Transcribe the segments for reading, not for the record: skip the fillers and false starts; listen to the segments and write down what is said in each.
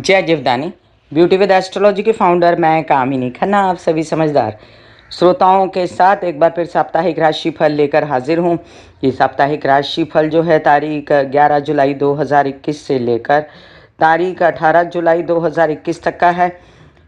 जय Jivdani. Beauty with astrology के founder मैं कामिनी खन्ना आप सभी समझदार श्रोताओं के साथ एक बार फिर साप्ताहिक राशिफल लेकर हाजिर हूँ। ये साप्ताहिक राशिफल जो है तारीख 11 जुलाई 2021 से लेकर तारीख 18 जुलाई 2021 तक का है।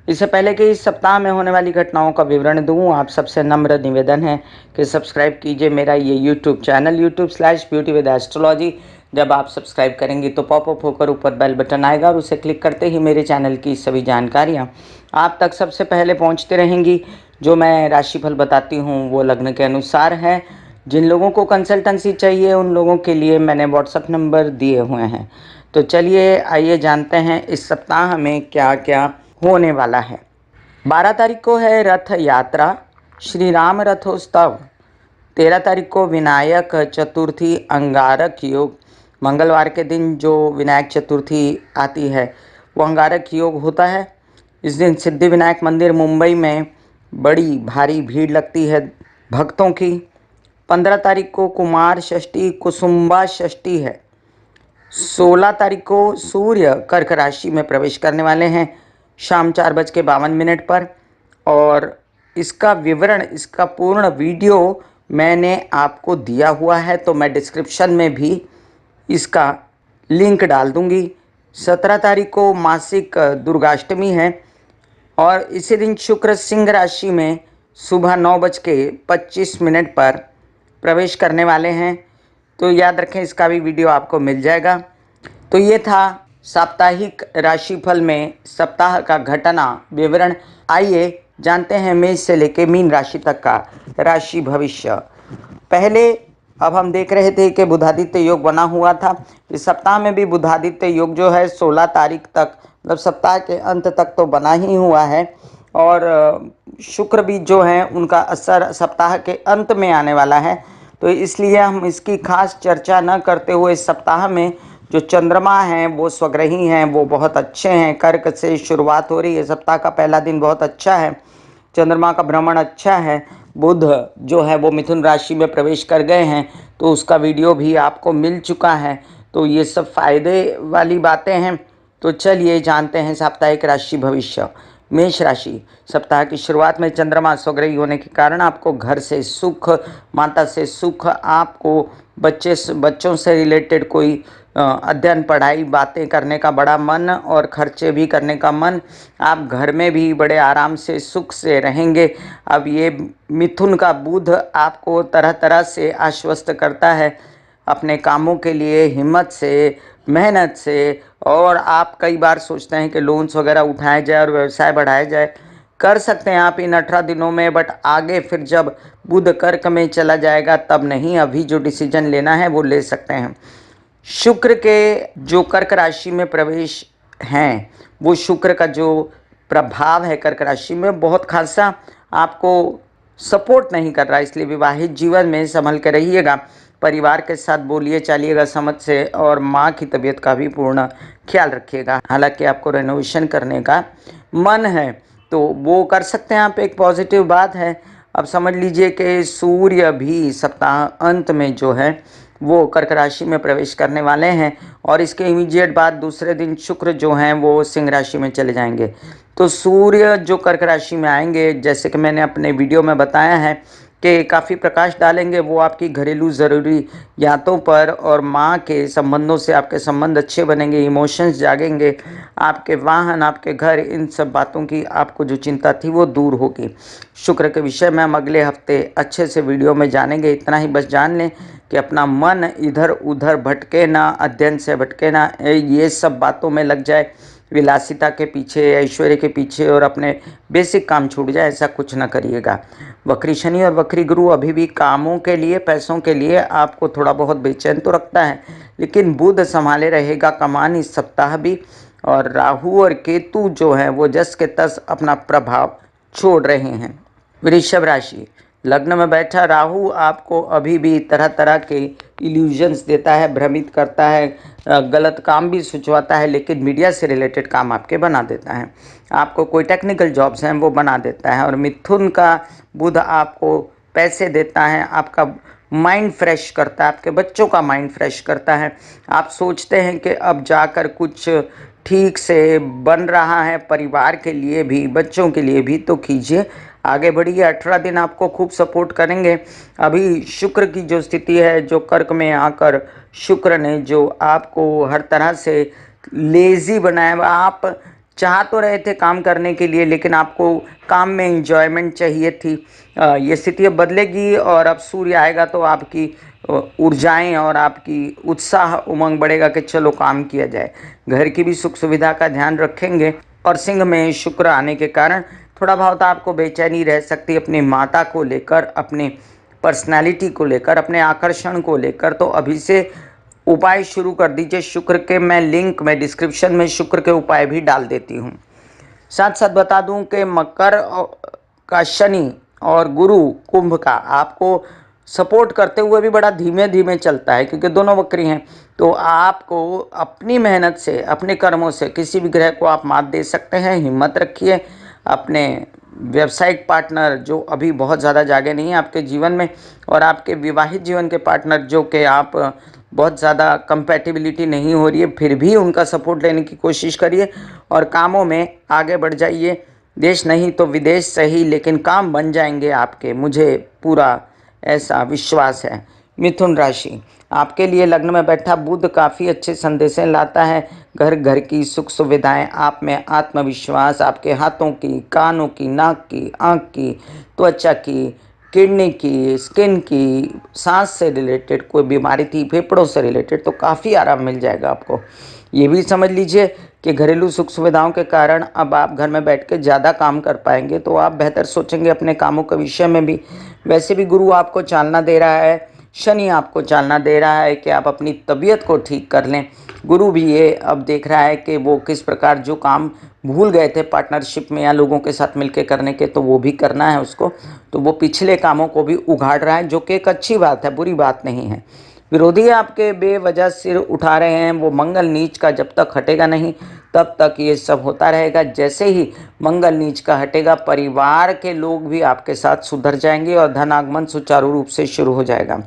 इससे पहले कि इस सप्ताह में होने वाली घटनाओं का विवरण दूं, आप सबसे नम्र निवेदन है कि सब्सक्राइब कीजिए मेरा ये यूट्यूब चैनल YouTube/ब्यूटी विद एस्ट्रोलॉजी। जब आप सब्सक्राइब करेंगे तो पॉपअप होकर ऊपर बेल बटन आएगा और उसे क्लिक करते ही मेरे चैनल की सभी जानकारियाँ आप तक सबसे पहले पहुँचते रहेंगी। जो मैं राशिफल बताती हूँ वो लग्न के अनुसार है। जिन लोगों को कंसल्टेंसी चाहिए उन लोगों के लिए मैंने व्हाट्सएप नंबर दिए हुए हैं। तो चलिए आइए जानते हैं इस सप्ताह में क्या क्या होने वाला है। 12 तारीख को है रथ यात्रा, श्री राम रथोत्सव। 13 तारीख को विनायक चतुर्थी अंगारक योग। मंगलवार के दिन जो विनायक चतुर्थी आती है वो अंगारक योग होता है। इस दिन सिद्धि विनायक मंदिर मुंबई में बड़ी भारी भीड़ लगती है भक्तों की। 15 तारीख को कुमार षष्ठी कुसुम्बा षष्ठी है। 16 तारीख को सूर्य कर्क राशि में प्रवेश करने वाले हैं शाम 4:52 पर। और इसका विवरण, इसका पूर्ण वीडियो मैंने आपको दिया हुआ है, तो मैं डिस्क्रिप्शन में भी इसका लिंक डाल दूंगी। 17 तारीख को मासिक दुर्गाष्टमी है और इसी दिन शुक्र सिंह राशि में सुबह 9:25 पर प्रवेश करने वाले हैं। तो याद रखें इसका भी वीडियो आपको मिल जाएगा। तो ये था साप्ताहिक राशिफल में सप्ताह का घटना विवरण। आइए जानते हैं मेष से लेकर मीन राशि तक का राशि भविष्य। पहले अब हम देख रहे थे कि बुधादित्य योग बना हुआ था। इस सप्ताह में भी बुधादित्य योग जो है 16 तारीख तक, मतलब सप्ताह के अंत तक तो बना ही हुआ है। और शुक्र भी जो है उनका असर सप्ताह के अंत में आने वाला है। तो इसलिए हम इसकी खास चर्चा न करते हुए इस सप्ताह में जो चंद्रमा हैं वो स्वग्रही हैं, वो बहुत अच्छे हैं। कर्क से शुरुआत हो रही है, सप्ताह का पहला दिन बहुत अच्छा है, चंद्रमा का भ्रमण अच्छा है। बुध जो है वो मिथुन राशि में प्रवेश कर गए हैं, तो उसका वीडियो भी आपको मिल चुका है। तो ये सब फायदे वाली बातें हैं। तो चलिए जानते हैं साप्ताहिक राशि भविष्य। मेष राशि, सप्ताह की शुरुआत में चंद्रमा स्वग्रही होने के कारण आपको घर से सुख, माता से सुख, आपको बच्चों से रिलेटेड कोई अध्ययन पढ़ाई बातें करने का बड़ा मन और खर्चे भी करने का मन। आप घर में भी बड़े आराम से सुख से रहेंगे। अब ये मिथुन का बुध आपको तरह तरह से आश्वस्त करता है अपने कामों के लिए, हिम्मत से, मेहनत से। और आप कई बार सोचते हैं कि लोन्स वगैरह उठाया जाए और व्यवसाय बढ़ाया जाए, कर सकते हैं आप इन 18 दिनों में, बट आगे फिर जब बुध कर्क में चला जाएगा तब नहीं। अभी जो डिसीजन लेना है वो ले सकते हैं। शुक्र के जो कर्क राशि में प्रवेश हैं, वो शुक्र का जो प्रभाव है कर्क राशि में बहुत खासा आपको सपोर्ट नहीं कर रहा, इसलिए विवाहित जीवन में संभल के रहिएगा। परिवार के साथ बोलिए चालिएगा समझ से, और माँ की तबीयत का भी पूर्ण ख्याल रखिएगा। हालांकि आपको रेनोवेशन करने का मन है तो वो कर सकते हैं आप, एक पॉजिटिव बात है। अब समझ लीजिए कि सूर्य भी सप्ताह अंत में जो है वो कर्क राशि में प्रवेश करने वाले हैं और इसके इमीडिएट बाद दूसरे दिन शुक्र जो हैं वो सिंह राशि में चले जाएंगे। तो सूर्य जो कर्क राशि में आएंगे, जैसे कि मैंने अपने वीडियो में बताया है कि काफ़ी प्रकाश डालेंगे वो आपकी घरेलू ज़रूरियातों पर, और माँ के संबंधों से आपके संबंध अच्छे बनेंगे, इमोशंस जागेंगे, आपके वाहन, आपके घर, इन सब बातों की आपको जो चिंता थी वो दूर होगी। शुक्र के विषय में हम अगले हफ्ते अच्छे से वीडियो में जानेंगे। इतना ही बस जान लें कि अपना मन इधर उधर भटके ना, अध्ययन से भटके ना, ये सब बातों में लग जाए, विलासिता के पीछे, ऐश्वर्य के पीछे, और अपने बेसिक काम छूट जाए, ऐसा कुछ ना करिएगा। वक्री शनि और वक्री गुरु अभी भी कामों के लिए, पैसों के लिए आपको थोड़ा बहुत बेचैन तो रखता है, लेकिन बुध संभाले रहेगा कमान इस सप्ताह भी। और राहु और केतु जो हैं वो जस के तस अपना प्रभाव छोड़ रहे हैं। वृषभ राशि, लग्न में बैठा राहु आपको अभी भी तरह तरह के इल्यूजन्स देता है, भ्रमित करता है, गलत काम भी सुझवाता है, लेकिन मीडिया से रिलेटेड काम आपके बना देता है। आपको कोई टेक्निकल जॉब्स हैं वो बना देता है। और मिथुन का बुध आपको पैसे देता है, आपका माइंड फ्रेश करता है, आपके बच्चों का माइंड फ्रेश करता है। आप सोचते हैं कि अब जाकर कुछ ठीक से बन रहा है, परिवार के लिए भी, बच्चों के लिए भी, तो कीजिए, आगे बढ़िए। 18 दिन आपको खूब सपोर्ट करेंगे। अभी शुक्र की जो स्थिति है, जो कर्क में आकर शुक्र ने जो आपको हर तरह से लेज़ी बनाया, आप चाह तो रहे थे काम करने के लिए, लेकिन आपको काम में एंजॉयमेंट चाहिए थी। ये स्थिति अब बदलेगी और अब सूर्य आएगा तो आपकी ऊर्जाएं और आपकी उत्साह उमंग बढ़ेगा कि चलो काम किया जाए। घर की भी सुख सुविधा का ध्यान रखेंगे। और सिंह में शुक्र आने के कारण थोड़ा बहुत आपको बेचैनी रह सकती है अपनी माता को लेकर, अपने पर्सनालिटी को लेकर, अपने आकर्षण को लेकर। तो अभी से उपाय शुरू कर दीजिए शुक्र के। मैं लिंक में डिस्क्रिप्शन में शुक्र के उपाय भी डाल देती हूँ। साथ साथ बता दूं कि मकर का शनि और गुरु कुंभ का आपको सपोर्ट करते हुए भी बड़ा धीमे धीमे चलता है, क्योंकि दोनों वक्री हैं। तो आपको अपनी मेहनत से, अपने कर्मों से किसी भी ग्रह को आप मात दे सकते हैं। हिम्मत रखिए। अपने व्यावसायिक पार्टनर जो अभी बहुत ज़्यादा जागे नहीं हैं आपके जीवन में, और आपके विवाहित जीवन के पार्टनर जो कि आप बहुत ज़्यादा कंपैटिबिलिटी नहीं हो रही है, फिर भी उनका सपोर्ट लेने की कोशिश करिए और कामों में आगे बढ़ जाइए। देश नहीं तो विदेश सही, लेकिन काम बन जाएंगे आपके, मुझे पूरा ऐसा विश्वास है। मिथुन राशि, आपके लिए लग्न में बैठा बुध काफ़ी अच्छे संदेशें लाता है। घर घर की सुख सुविधाएं, आप में आत्मविश्वास, आपके हाथों की, कानों की, नाक की, आँख की, त्वचा की, किडनी की, स्किन की, सांस से रिलेटेड कोई बीमारी थी, फेफड़ों से रिलेटेड, तो काफ़ी आराम मिल जाएगा आपको। ये भी समझ लीजिए कि घरेलू सुख सुविधाओं के कारण अब आप घर में बैठ के ज़्यादा काम कर पाएंगे, तो आप बेहतर सोचेंगे अपने कामों के विषय में भी। वैसे भी गुरु आपको चालना दे रहा है, शनि आपको चालना दे रहा है कि आप अपनी तबीयत को ठीक कर लें। गुरु भी ये अब देख रहा है कि वो किस प्रकार जो काम भूल गए थे पार्टनरशिप में या लोगों के साथ मिलकर करने के, तो वो भी करना है उसको। तो वो पिछले कामों को भी उघाड़ रहा है, जो कि एक अच्छी बात है, बुरी बात नहीं है। विरोधी आपके बेवजह सिर उठा रहे हैं, वो मंगल नीच का जब तक हटेगा नहीं तब तक ये सब होता रहेगा। जैसे ही मंगल नीच का हटेगा, परिवार के लोग भी आपके साथ सुधर जाएंगे और धन आगमन सुचारू रूप से शुरू हो जाएगा।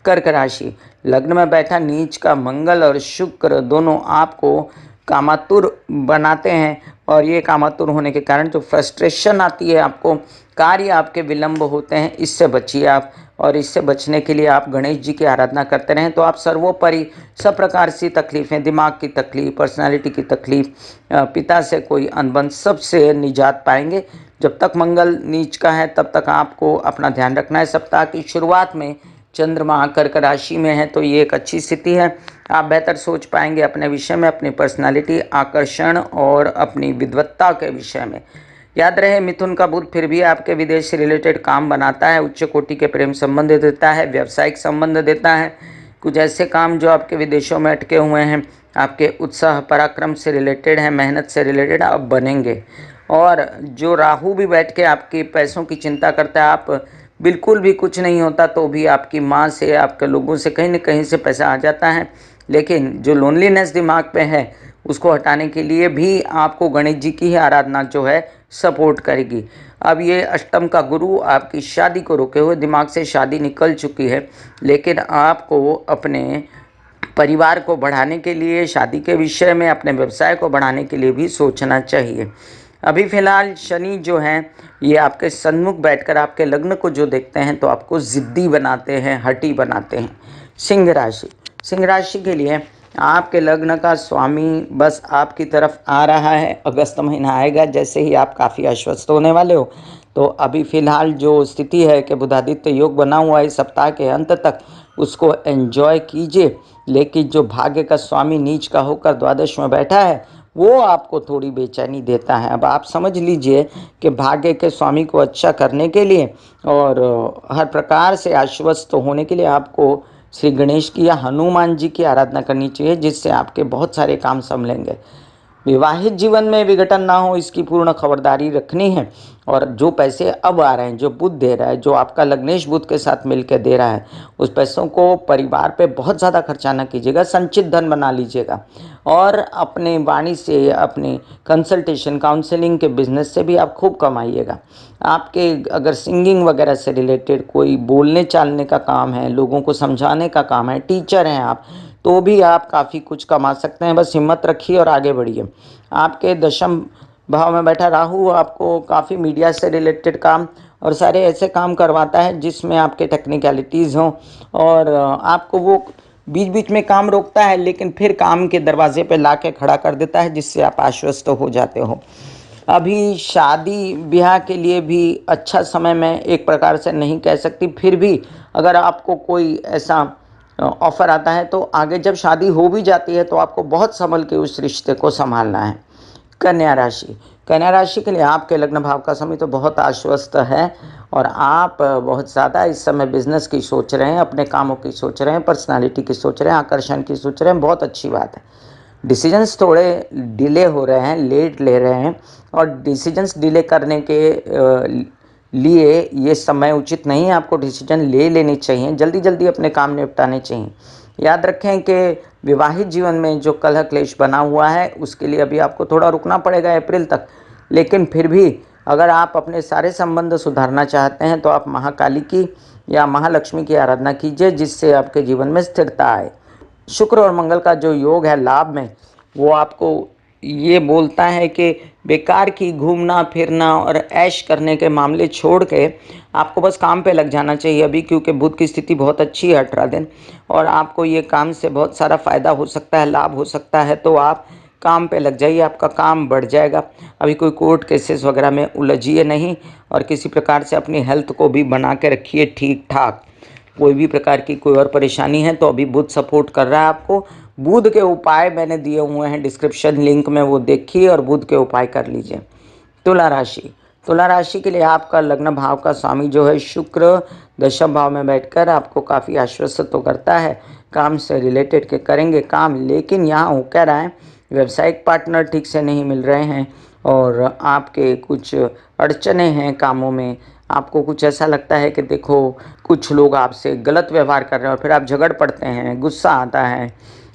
कर्क राशि, लग्न में बैठा नीच का मंगल और शुक्र दोनों आपको कामातुर बनाते हैं, और ये कामातुर होने के कारण जो फ्रस्ट्रेशन आती है आपको, कार्य आपके विलंब होते हैं, इससे बचिए आप। और इससे बचने के लिए आप गणेश जी की आराधना करते रहें, तो आप सर्वोपरि सब प्रकार से तकलीफ़ें, दिमाग की तकलीफ, पर्सनालिटी की तकलीफ, पिता से कोई अनबन, सबसे निजात पाएंगे। जब तक मंगल नीच का है तब तक आपको अपना ध्यान रखना है। सप्ताह की शुरुआत में चंद्रमा कर्क राशि में है, तो ये एक अच्छी स्थिति है। आप बेहतर सोच पाएंगे अपने विषय में, अपनी पर्सनालिटी, आकर्षण और अपनी विद्वत्ता के विषय में। याद रहे, मिथुन का बुध फिर भी आपके विदेश से रिलेटेड काम बनाता है, उच्च कोटि के प्रेम संबंध देता है, व्यावसायिक संबंध देता है। कुछ ऐसे काम जो आपके विदेशों में अटके हुए हैं, आपके उत्साह पराक्रम से रिलेटेड हैं, मेहनत से रिलेटेड, अब बनेंगे। और जो राहु भी बैठ के आपके पैसों की चिंता करता है, आप बिल्कुल भी कुछ नहीं होता तो भी आपकी माँ से, आपके लोगों से कहीं न कहीं से पैसा आ जाता है। लेकिन जो लोनलीनेस दिमाग पे है, उसको हटाने के लिए भी आपको गणेश जी की ही आराधना जो है सपोर्ट करेगी। अब ये अष्टम का गुरु आपकी शादी को रोके हुए, दिमाग से शादी निकल चुकी है, लेकिन आपको अपने परिवार को बढ़ाने के लिए, शादी के विषय में, अपने व्यवसाय को बढ़ाने के लिए भी सोचना चाहिए। अभी फ़िलहाल शनि जो हैं, ये आपके सन्मुख बैठकर आपके लग्न को जो देखते हैं तो आपको ज़िद्दी बनाते हैं, हठी बनाते हैं। सिंह राशि, सिंह राशि के लिए आपके लग्न का स्वामी बस आपकी तरफ आ रहा है। अगस्त महीना आएगा, जैसे ही आप काफ़ी आश्वस्त होने वाले हो, तो अभी फ़िलहाल जो स्थिति है कि बुधादित्य योग बना हुआ है, इस सप्ताह के अंत तक उसको एंजॉय कीजिए। लेकिन जो भाग्य का स्वामी नीच का होकर द्वादश में बैठा है, वो आपको थोड़ी बेचैनी देता है। अब आप समझ लीजिए कि भाग्य के स्वामी को अच्छा करने के लिए और हर प्रकार से आश्वस्त होने के लिए आपको श्री गणेश की या हनुमान जी की आराधना करनी चाहिए, जिससे आपके बहुत सारे काम संभलेंगे। विवाहित जीवन में विघटन ना हो, इसकी पूर्ण खबरदारी रखनी है। और जो पैसे अब आ रहे हैं, जो बुध दे रहा है, जो आपका लग्नेश बुध के साथ मिलकर दे रहा है, उस पैसों को परिवार पे बहुत ज़्यादा खर्चा ना कीजिएगा, संचित धन बना लीजिएगा। और अपने वाणी से, अपने कंसल्टेशन काउंसलिंग के बिजनेस से भी आप खूब कमाइएगा। आपके अगर सिंगिंग वगैरह से रिलेटेड कोई बोलने चालने का काम है, लोगों को समझाने का काम है, टीचर हैं आप, तो भी आप काफ़ी कुछ कमा सकते हैं। बस हिम्मत रखिए और आगे बढ़िए। आपके दशम भाव में बैठा राहु आपको काफ़ी मीडिया से रिलेटेड काम और सारे ऐसे काम करवाता है जिसमें आपके टेक्निकलिटीज़ हों, और आपको वो बीच बीच में काम रोकता है लेकिन फिर काम के दरवाजे पे ला के खड़ा कर देता है, जिससे आप आश्वस्त हो जाते हो। अभी शादी ब्याह के लिए भी अच्छा समय मैं एक प्रकार से नहीं कह सकती, फिर भी अगर आपको कोई ऐसा ऑफ़र आता है तो आगे जब शादी हो भी जाती है तो आपको बहुत संभल के उस रिश्ते को संभालना है। कन्या राशि, कन्या राशि के लिए आपके लग्न भाव का समय तो बहुत आश्वस्त है, और आप बहुत ज़्यादा इस समय बिजनेस की सोच रहे हैं, अपने कामों की सोच रहे हैं, पर्सनालिटी की सोच रहे हैं, आकर्षण की सोच रहे हैं। बहुत अच्छी बात है। डिसीजंस थोड़े डिले हो रहे हैं, लेट ले रहे हैं, और डिसीजंस डिले करने के लिए ये समय उचित नहीं है। आपको डिसीजन ले लेने चाहिए, जल्दी जल्दी अपने काम निपटाने चाहिए। याद रखें कि विवाहित जीवन में जो कलह क्लेश बना हुआ है उसके लिए अभी आपको थोड़ा रुकना पड़ेगा अप्रैल तक, लेकिन फिर भी अगर आप अपने सारे संबंध सुधारना चाहते हैं तो आप महाकाली की या महालक्ष्मी की आराधना कीजिए, जिससे आपके जीवन में स्थिरता आए। शुक्र और मंगल का जो योग है लाभ में, वो आपको ये बोलता है कि बेकार की घूमना फिरना और ऐश करने के मामले छोड़ के आपको बस काम पे लग जाना चाहिए अभी, क्योंकि बुध की स्थिति बहुत अच्छी है 18 दिन, और आपको ये काम से बहुत सारा फ़ायदा हो सकता है, लाभ हो सकता है। तो आप काम पे लग जाइए, आपका काम बढ़ जाएगा। अभी कोई कोर्ट केसेस वगैरह में उलझिए नहीं, और किसी प्रकार से अपनी हेल्थ को भी बना के रखिए ठीक ठाक। कोई भी प्रकार की कोई और परेशानी है तो अभी बुध सपोर्ट कर रहा है आपको। बुध के उपाय मैंने दिए हुए हैं डिस्क्रिप्शन लिंक में, वो देखिए और बुध के उपाय कर लीजिए। तुला राशि, तुला राशि के लिए आपका लग्न भाव का स्वामी जो है शुक्र दशम भाव में बैठकर आपको काफ़ी आश्वस्त तो करता है, काम से रिलेटेड के करेंगे काम, लेकिन यहाँ हो क्या रहा है, व्यावसायिक पार्टनर ठीक से नहीं मिल रहे हैं, और आपके कुछ अड़चने हैं कामों में। आपको कुछ ऐसा लगता है कि देखो कुछ लोग आपसे गलत व्यवहार कर रहे हैं और फिर आप झगड़ पड़ते हैं, गुस्सा आता है,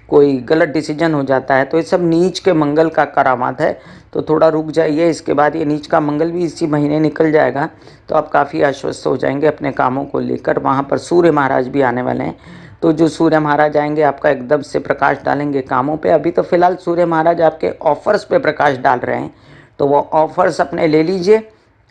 कोई गलत डिसीजन हो जाता है, तो ये सब नीच के मंगल का करामात है। तो थोड़ा रुक जाइए, इसके बाद ये नीच का मंगल भी इसी महीने निकल जाएगा, तो आप काफ़ी आश्वस्त हो जाएंगे अपने कामों को लेकर। वहाँ पर सूर्य महाराज भी आने वाले हैं, तो जो सूर्य महाराज आएंगे आपका एकदम से प्रकाश डालेंगे कामों पे। अभी तो फिलहाल सूर्य महाराज आपके ऑफर्स पे प्रकाश डाल रहे हैं, तो वो ऑफर्स अपने ले लीजिए,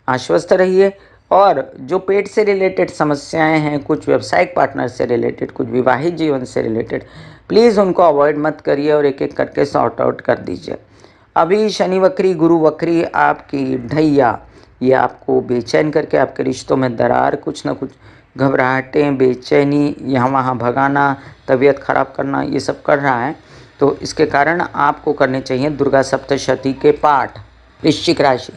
आश्वस्त रहिए। और जो पेट से रिलेटेड समस्याएं हैं, कुछ व्यावसायिक पार्टनर से रिलेटेड, कुछ विवाहित जीवन से रिलेटेड, प्लीज़ उनको अवॉइड मत करिए और एक एक करके सॉर्ट आउट कर दीजिए। अभी शनि वक्री गुरु वक्री आपकी ढैया, ये आपको बेचैन करके आपके रिश्तों में दरार, कुछ ना कुछ घबराहटें, बेचैनी, यहाँ वहाँ भगाना, तबीयत खराब करना, ये सब कर रहा है। तो इसके कारण आपको करने चाहिए दुर्गा सप्तशती के पाठ। वृश्चिक राशि,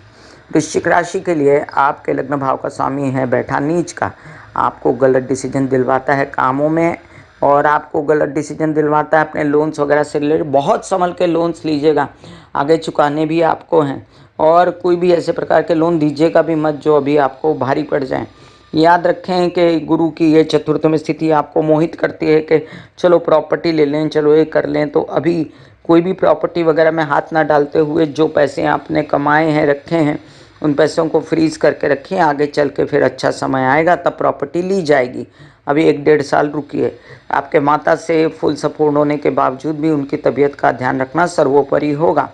वृश्चिक राशि के लिए आपके लग्न भाव का स्वामी है बैठा नीच का, आपको गलत डिसीजन दिलवाता है कामों में, और आपको गलत डिसीजन दिलवाता है अपने लोन्स वगैरह से रिलेटेड। बहुत संभल के लोन्स लीजिएगा, आगे चुकाने भी आपको हैं, और कोई भी ऐसे प्रकार के लोन दीजिएगा भी मत जो अभी आपको भारी पड़ जाएं। याद रखें कि गुरु की ये चतुर्थ में स्थिति आपको मोहित करती है कि चलो प्रॉपर्टी ले लें, चलो ये कर लें, तो अभी कोई भी प्रॉपर्टी वगैरह में हाथ ना डालते हुए जो पैसे आपने कमाए हैं, रखे हैं, उन पैसों को फ्रीज करके रखिए। आगे चल के फिर अच्छा समय आएगा तब प्रॉपर्टी ली जाएगी। अभी 1-1.5 साल रुकिए। आपके माता से फुल सपोर्ट होने के बावजूद भी उनकी तबीयत का ध्यान रखना सर्वोपरि होगा।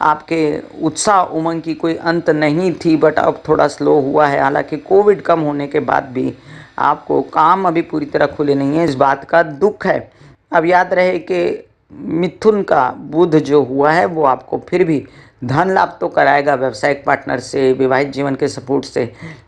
आपके उत्साह उमंग की कोई अंत नहीं थी, बट अब थोड़ा स्लो हुआ है। हालांकि कोविड कम होने के बाद भी आपको काम अभी पूरी तरह खुले नहीं है, इस बात का दुख है। अब याद रहे कि मिथुन का बुध जो हुआ है वो आपको फिर भी धन लाभ तो कराएगा व्यावसायिक पार्टनर से, विवाहित जीवन के सपोर्ट से,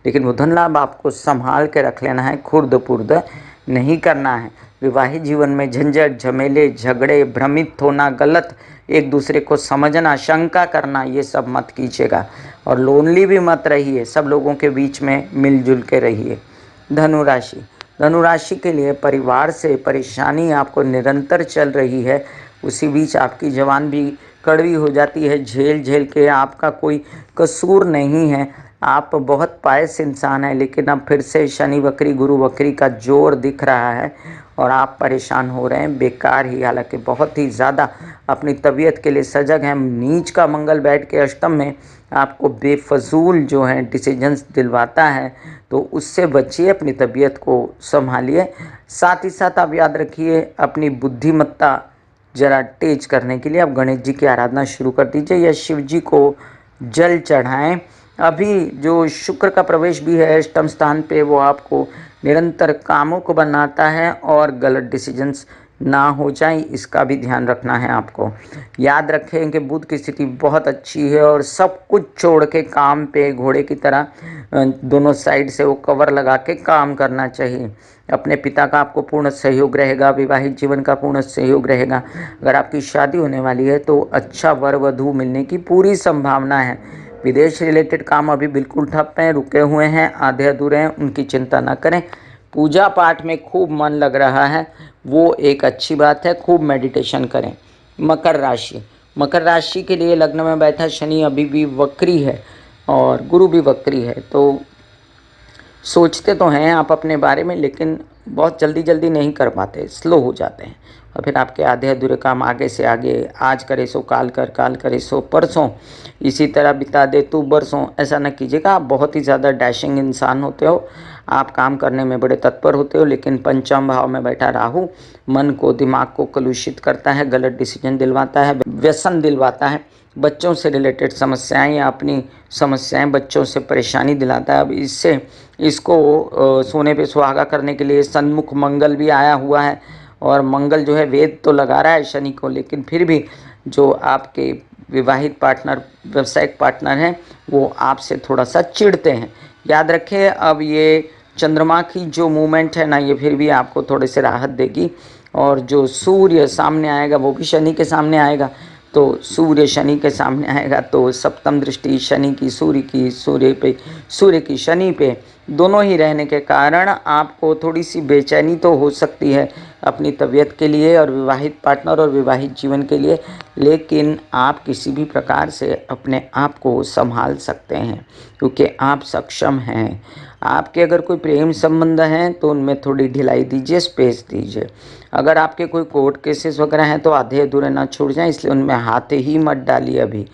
लेकिन वो धन लाभ आपको संभाल के रख लेना है, खुर्द पुर्द नहीं करना है। विवाहित जीवन में झंझट, झमेले, झगड़े, भ्रमित होना, गलत एक दूसरे को समझना, शंका करना, ये सब मत कीजिएगा। और लोनली भी मत रहिए, सब लोगों के बीच में मिलजुल के रहिए। धनु राशि, धनु राशि के लिए परिवार से परेशानी आपको निरंतर चल रही है, उसी बीच आपकी जवान भी कड़वी हो जाती है झेल झेल के। आपका कोई कसूर नहीं है, आप बहुत पायस इंसान हैं, लेकिन अब फिर से शनि वक्री गुरु वक्री का जोर दिख रहा है और आप परेशान हो रहे हैं बेकार ही। हालांकि बहुत ही ज़्यादा अपनी तबीयत के लिए सजग हैं। नीच का मंगल बैठ के अष्टम में आपको बेफजूल जो है डिसीजंस दिलवाता है, तो उससे बचिए, अपनी तबीयत को संभालिए। साथ ही साथ आप याद रखिए, अपनी बुद्धिमत्ता ज़रा तेज करने के लिए आप गणेश जी की आराधना शुरू कर दीजिए या शिव जी को जल चढ़ाएं। अभी जो शुक्र का प्रवेश भी है अष्टम स्थान पे, वो आपको निरंतर कामों को बनाता है और गलत डिसीजंस ना हो जाए, इसका भी ध्यान रखना है आपको। याद रखें कि बुध की स्थिति बहुत अच्छी है और सब कुछ छोड़ के काम पे घोड़े की तरह दोनों साइड से वो कवर लगा के काम करना चाहिए। अपने पिता का आपको पूर्ण सहयोग रहेगा, वैवाहिक जीवन का पूर्ण सहयोग रहेगा। अगर आपकी शादी होने वाली है तो अच्छा वर वधू मिलने की पूरी संभावना है। विदेश रिलेटेड काम अभी बिल्कुल ठप हैं, रुके हुए हैं, आधे अधूरे हैं, उनकी चिंता ना करें। पूजा पाठ में खूब मन लग रहा है, वो एक अच्छी बात है, खूब मेडिटेशन करें। मकर राशि के लिए लग्न में बैठा शनि अभी भी वक्री है और गुरु भी वक्री है, तो सोचते तो हैं आप अपने बारे में, लेकिन बहुत जल्दी जल्दी नहीं कर पाते, स्लो हो जाते हैं और फिर आपके आधे अधूरे काम आगे से आगे, आज करे सो काल कर, काल करे सो परसों, इसी तरह बिता दे तू बरसों। ऐसा न कीजिएगा, आप बहुत ही ज़्यादा डैशिंग इंसान होते हो, आप काम करने में बड़े तत्पर होते हो, लेकिन पंचम भाव में बैठा राहु मन को, दिमाग को कलुषित करता है, गलत डिसीजन दिलवाता है, व्यसन दिलवाता है, बच्चों से रिलेटेड समस्याएं या अपनी समस्याएं बच्चों से परेशानी दिलाता है। अब इसको सोने पे सुहागा करने के लिए सन्मुख मंगल भी आया हुआ है और मंगल जो है वेद तो लगा रहा है शनि को, लेकिन फिर भी जो आपके विवाहित पार्टनर, व्यावसायिक पार्टनर हैं, वो आपसे थोड़ा सा चिढ़ते हैं। याद रखें, अब ये चंद्रमा की जो मूवमेंट है ना, ये फिर भी आपको थोड़े से राहत देगी। और जो सूर्य सामने आएगा वो भी शनि के सामने आएगा, तो सूर्य शनि के सामने आएगा तो सप्तम दृष्टि शनि की सूर्य की, सूर्य की शनि पे, दोनों ही रहने के कारण आपको थोड़ी सी बेचैनी तो हो सकती है अपनी तबीयत के लिए और विवाहित पार्टनर और विवाहित जीवन के लिए, लेकिन आप किसी भी प्रकार से अपने आप को संभाल सकते हैं क्योंकि आप सक्षम हैं। आपके अगर कोई प्रेम संबंध हैं तो उनमें थोड़ी ढिलाई दीजिए, स्पेस दीजिए। अगर आपके कोई कोर्ट केसेस वगैरह हैं तो आधे अधूरे ना छूट जाएं, इसलिए उनमें हाथ ही मत डालिए। अभी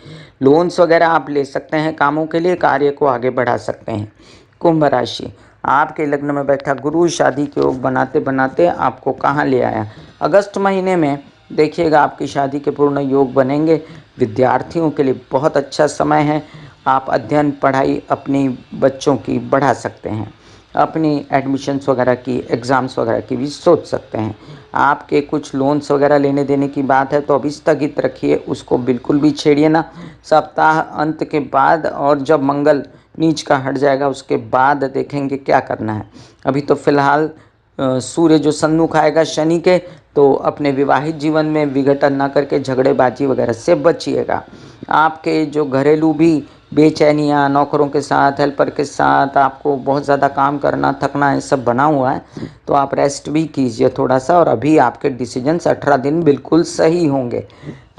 लोन्स वगैरह आप ले सकते हैं, कामों के लिए कार्य को आगे बढ़ा सकते हैं। कुंभ राशि, आपके लग्न में बैठा गुरु शादी के योग बनाते बनाते आपको कहाँ ले आया। अगस्त महीने में देखिएगा आपकी शादी के पूर्ण योग बनेंगे। विद्यार्थियों के लिए बहुत अच्छा समय है, आप अध्ययन पढ़ाई अपनी बच्चों की बढ़ा सकते हैं, अपनी एडमिशन्स वगैरह की, एग्ज़ाम्स वगैरह की भी सोच सकते हैं। आपके कुछ लोन्स वगैरह लेने देने की बात है तो अभी स्थगित रखिए, उसको बिल्कुल भी छेड़िए ना। सप्ताह अंत के बाद और जब मंगल नीच का हट जाएगा उसके बाद देखेंगे क्या करना है। अभी तो फिलहाल सूर्य जो सन्मुख आएगा शनि के, तो अपने विवाहित जीवन में विघटन ना करके झगड़ेबाजी वगैरह से बचिएगा। आपके जो घरेलू भी बेचैनियाँ, नौकरों के साथ, हेल्पर के साथ आपको बहुत ज़्यादा काम करना, थकना, ये सब बना हुआ है, तो आप रेस्ट भी कीजिए थोड़ा सा। और अभी आपके डिसीजंस 18 दिन बिल्कुल सही होंगे।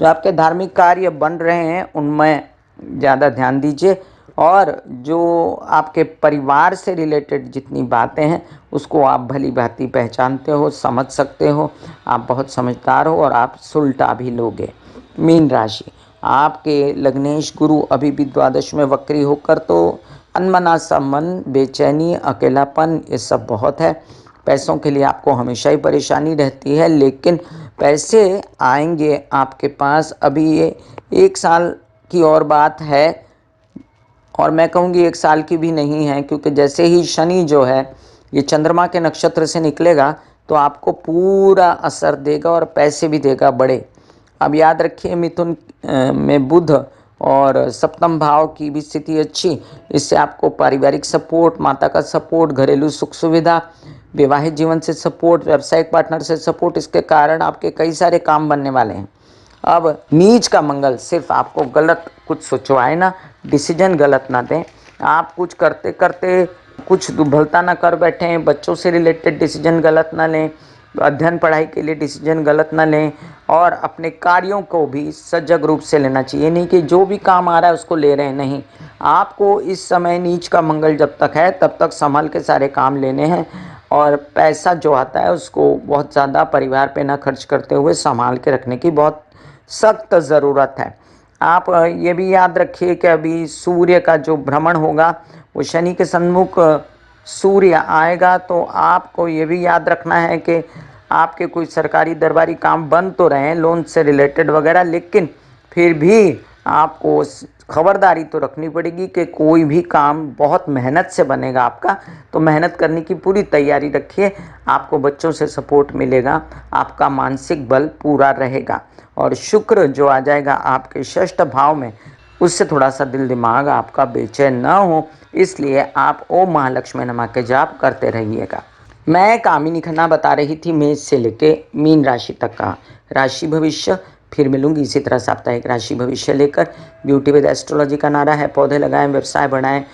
जो आपके धार्मिक कार्य बन रहे हैं उनमें ज़्यादा ध्यान दीजिए और जो आपके परिवार से रिलेटेड जितनी बातें हैं उसको आप भली भांति पहचानते हो, समझ सकते हो, आप बहुत समझदार हो और आप सुलटा भी लोगे। मीन राशि, आपके लग्नेश गुरु अभी भी द्वादश में वक्री होकर, तो अनमना सा मन, बेचैनी, अकेलापन, ये सब बहुत है। पैसों के लिए आपको हमेशा ही परेशानी रहती है, लेकिन पैसे आएंगे आपके पास। अभी ये 1 साल की और बात है और मैं कहूँगी 1 साल की भी नहीं है, क्योंकि जैसे ही शनि जो है ये चंद्रमा के नक्षत्र से निकलेगा तो आपको पूरा असर देगा और पैसे भी देगा बड़े। अब याद रखिए, मिथुन में बुध और सप्तम भाव की भी स्थिति अच्छी, इससे आपको पारिवारिक सपोर्ट, माता का सपोर्ट, घरेलू सुख सुविधा, वैवाहिक जीवन से सपोर्ट, व्यावसायिक पार्टनर से सपोर्ट, इसके कारण आपके कई सारे काम बनने वाले हैं। अब नीच का मंगल सिर्फ आपको गलत कुछ सोचवाए ना, डिसीजन गलत ना दें। आप कुछ करते करते कुछ दुर्बलता ना कर बैठें, बच्चों से रिलेटेड डिसीजन गलत ना लें, अध्ययन पढ़ाई के लिए डिसीजन गलत ना लें और अपने कार्यों को भी सजग रूप से लेना चाहिए। नहीं कि जो भी काम आ रहा है उसको ले रहे हैं, नहीं। आपको इस समय नीच का मंगल जब तक है तब तक संभल के सारे काम लेने हैं और पैसा जो आता है उसको बहुत ज़्यादा परिवार पे ना खर्च करते हुए संभाल के रखने की बहुत सख्त ज़रूरत है। आप ये भी याद रखिए कि अभी सूर्य का जो भ्रमण होगा वो शनि के सन्मुख सूर्य आएगा, तो आपको ये भी याद रखना है कि आपके कोई सरकारी दरबारी काम बन तो रहे हैं लोन से रिलेटेड वगैरह, लेकिन फिर भी आपको खबरदारी तो रखनी पड़ेगी कि कोई भी काम बहुत मेहनत से बनेगा आपका, तो मेहनत करने की पूरी तैयारी रखिए। आपको बच्चों से सपोर्ट मिलेगा, आपका मानसिक बल पूरा रहेगा। और शुक्र जो आ जाएगा आपके षष्ठ भाव में, उससे थोड़ा सा दिल दिमाग आपका बेचैन ना हो, इसलिए आप ओम महालक्ष्मी नमः के जाप करते रहिएगा। मैं कामिनी खन्ना बता रही थी मेष से लेके मीन राशि तक का राशि भविष्य। फिर मिलूंगी इसी तरह साप्ताहिक राशि भविष्य लेकर। ब्यूटी विद एस्ट्रोलॉजी का नारा है पौधे लगाएं, व्यवसाय बढ़ाएं,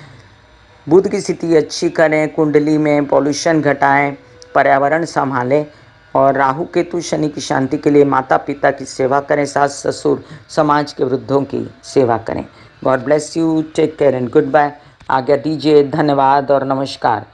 बुध की स्थिति अच्छी करें, कुंडली में पॉल्यूशन घटाएं, पर्यावरण संभालें, और राहु केतु शनि की शांति के लिए माता पिता की सेवा करें, सास ससुर समाज के वृद्धों की सेवा करें। God bless you, take care and goodbye. आज्ञा दीजिए, धन्यवाद और नमस्कार।